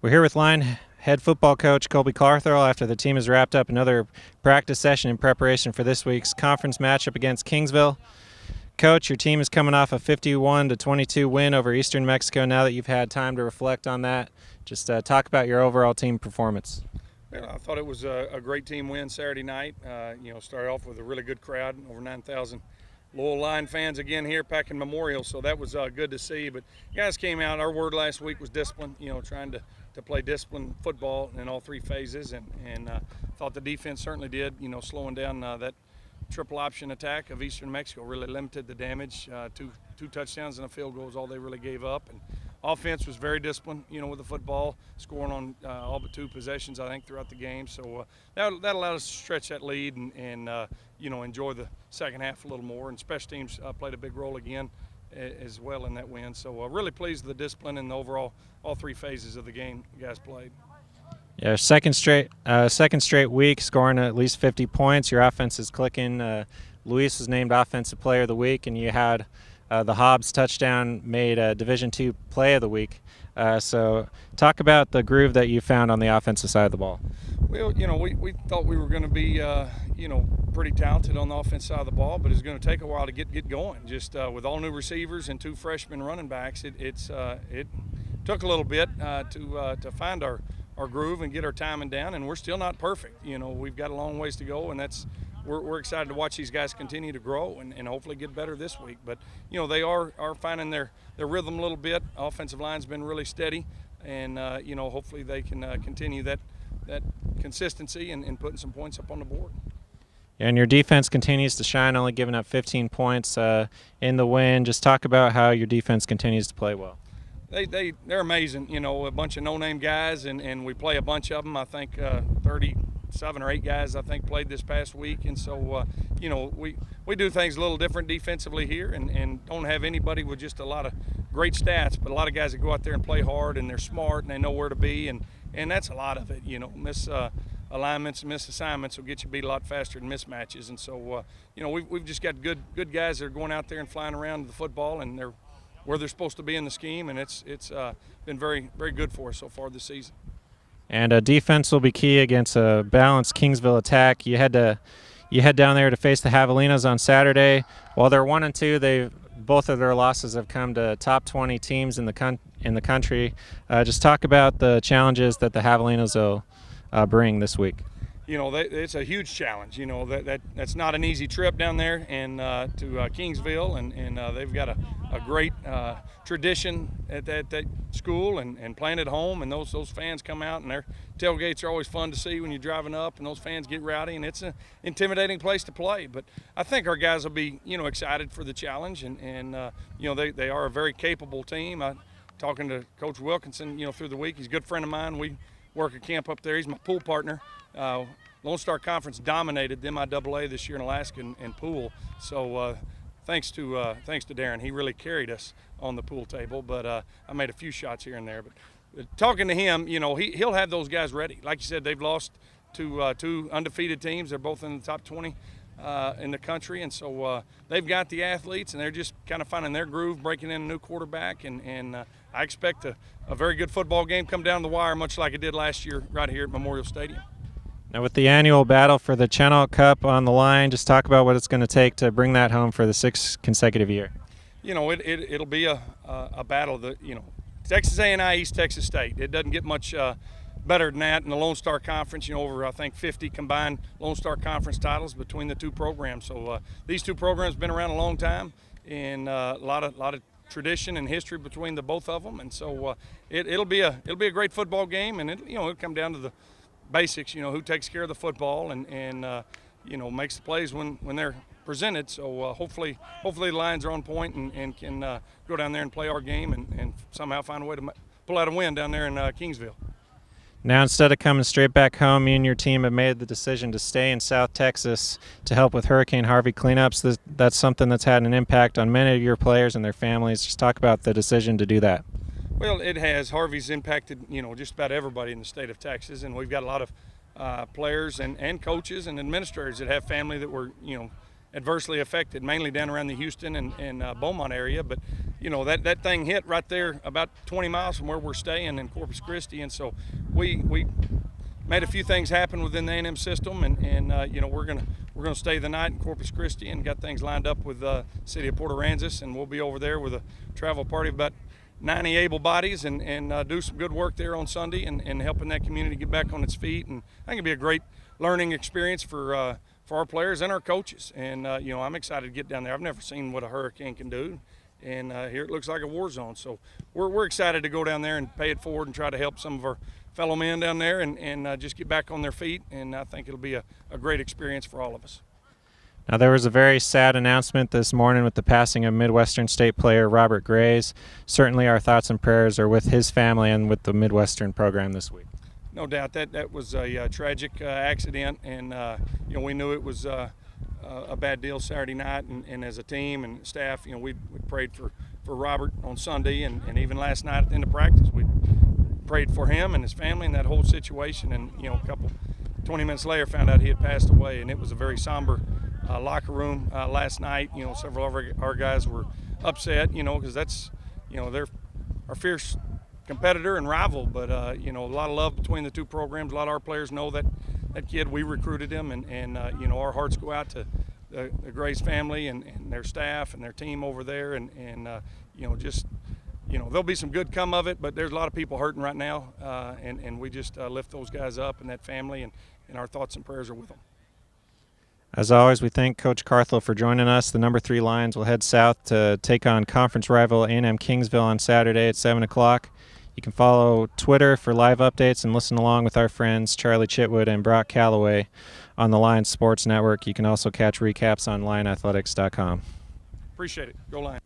We're here with line head football coach Colby Carthel after the team has wrapped up another practice session in preparation for this week's conference matchup against Kingsville. Coach, your team is coming off a 51-22 win over Eastern Mexico. Now that you've had time to reflect on that, just talk about your overall team performance. Well, I thought it was a great team win Saturday night. Started off with a really good crowd, over 9,000 Loyal Line fans again here packing Memorial, so that was good to see. But guys came out. Our word last week was discipline, trying to play disciplined football in all three phases, and thought the defense certainly did, slowing down that triple option attack of Eastern Mexico really limited the damage. Two touchdowns and a field goal is all they really gave up. And offense was very disciplined, with the football, scoring on all but two possessions, I think, throughout the game. So that allowed us to stretch that lead and enjoy the second half a little more. And special teams played a big role again as well in that win. So really pleased with the discipline and the overall all three phases of the game the guys played. Yeah, second straight week scoring at least 50 points. Your offense is clicking. Luis was named Offensive Player of the Week, and you had the Hobbs touchdown made Division II Play of the Week. So talk about the groove that you found on the offensive side of the ball. Well, we thought we were going to be, pretty talented on the offensive side of the ball, but it's going to take a while to get going. Just with all new receivers and two freshman running backs, it took a little bit to find our groove and get our timing down, and we're still not perfect. We've got a long ways to go, and we're excited to watch these guys continue to grow and hopefully get better this week. But they are finding their rhythm a little bit. Offensive line's been really steady, and hopefully they can continue that consistency and putting some points up on the board. And your defense continues to shine, only giving up 15 points in the win. Just talk about how your defense continues to play well. They're amazing, a bunch of no-name guys, and we play a bunch of them. I think 37 or 8 guys, I think, played this past week. And so, we do things a little different defensively here and don't have anybody with just a lot of great stats, but a lot of guys that go out there and play hard, and they're smart, and they know where to be, and that's a lot of it. Miss alignments and miss assignments will get you beat a lot faster than mismatches. And so, we've just got good guys that are going out there and flying around the football, and they're where they're supposed to be in the scheme, and it's been very, very good for us so far this season. And defense will be key against a balanced Kingsville attack. You head down there to face the Javelinas on Saturday. While they're 1-2, both of their losses have come to top 20 teams in the country. Just talk about the challenges that the Javelinas will bring this week. It's a huge challenge. That's not an easy trip down there and to Kingsville, and they've got a great tradition at that school and playing at home, and those fans come out, and their tailgates are always fun to see when you're driving up, and those fans get rowdy, and it's an intimidating place to play. But I think our guys will be excited for the challenge, and they are a very capable team. Talking to Coach Wilkinson through the week, he's a good friend of mine. We work a camp up there. He's my pool partner. Lone Star Conference dominated the MIAA this year in Alaska and pool. So thanks to Darren, he really carried us on the pool table. But I made a few shots here and there. But talking to him, he'll have those guys ready. Like you said, they've lost to two undefeated teams. They're both in the top 20 in the country, and so they've got the athletes, and they're just kind of finding their groove, breaking in a new quarterback, and I expect a very good football game come down the wire, much like it did last year right here at Memorial Stadium. Now, with the annual battle for the Chenault Cup on the line, just talk about what it's going to take to bring that home for the 6th consecutive year. It'll be a battle that Texas A&I, East Texas State. It doesn't get much better than that in the Lone Star Conference. Over I think 50 combined Lone Star Conference titles between the two programs. So these two programs have been around a long time, and a lot of tradition and history between the both of them. And so it'll be a great football game, and it'll come down to the basics. Who takes care of the football and makes the plays when they're presented. So hopefully the Lions are on point and can go down there and play our game and somehow find a way to pull out a win down there in Kingsville. Now, instead of coming straight back home, you and your team have made the decision to stay in South Texas to help with Hurricane Harvey cleanups. That's something that's had an impact on many of your players and their families. Just talk about the decision to do that. Well, it has. Harvey's impacted, just about everybody in the state of Texas, and we've got a lot of players and coaches and administrators that have family that were, adversely affected, mainly down around the Houston and Beaumont area. But, you know, that thing hit right there about 20 miles from where we're staying in Corpus Christi, and so we made a few things happen within the A&M system, and you know, we're gonna stay the night in Corpus Christi and got things lined up with the city of Port Aransas, and we'll be over there with a travel party of about 90 able bodies and do some good work there on Sunday and helping that community get back on its feet. And I think it'll be a great learning experience for our players and our coaches. And you know, I'm excited to get down there. I've never seen what a hurricane can do, and here it looks like a war zone. So we're excited to go down there and pay it forward and try to help some of our fellow men down there and just get back on their feet. And I think it'll be a great experience for all of us. Now, there was a very sad announcement this morning with the passing of Midwestern State player Robert Grays. Certainly our thoughts and prayers are with his family and with the Midwestern program this week. No doubt that was a tragic accident, and you know, we knew it was a bad deal Saturday night, and as a team and staff, you know, we prayed for Robert on Sunday, and even last night at the end of practice we prayed for him and his family and that whole situation. And you know, 20 minutes later found out he had passed away, and it was a very somber locker room last night. You know, several of our guys were upset, you know, because that's, you know, they're our fierce competitor and rival, but you know, a lot of love between the two programs. A lot of our players know that kid. We recruited him, and you know, our hearts go out to the Grays family and their staff and their team over there, and you know, just, you know, there'll be some good come of it, but there's a lot of people hurting right now, and we just lift those guys up and that family, and our thoughts and prayers are with them. As always, we thank Coach Carthel for joining us. The number 3 Lions will head south to take on conference rival A&M-Kingsville on Saturday at 7 o'clock. You can follow Twitter for live updates and listen along with our friends Charlie Chitwood and Brock Calloway on the Lions Sports Network. You can also catch recaps on lionathletics.com. Appreciate it. Go Lions.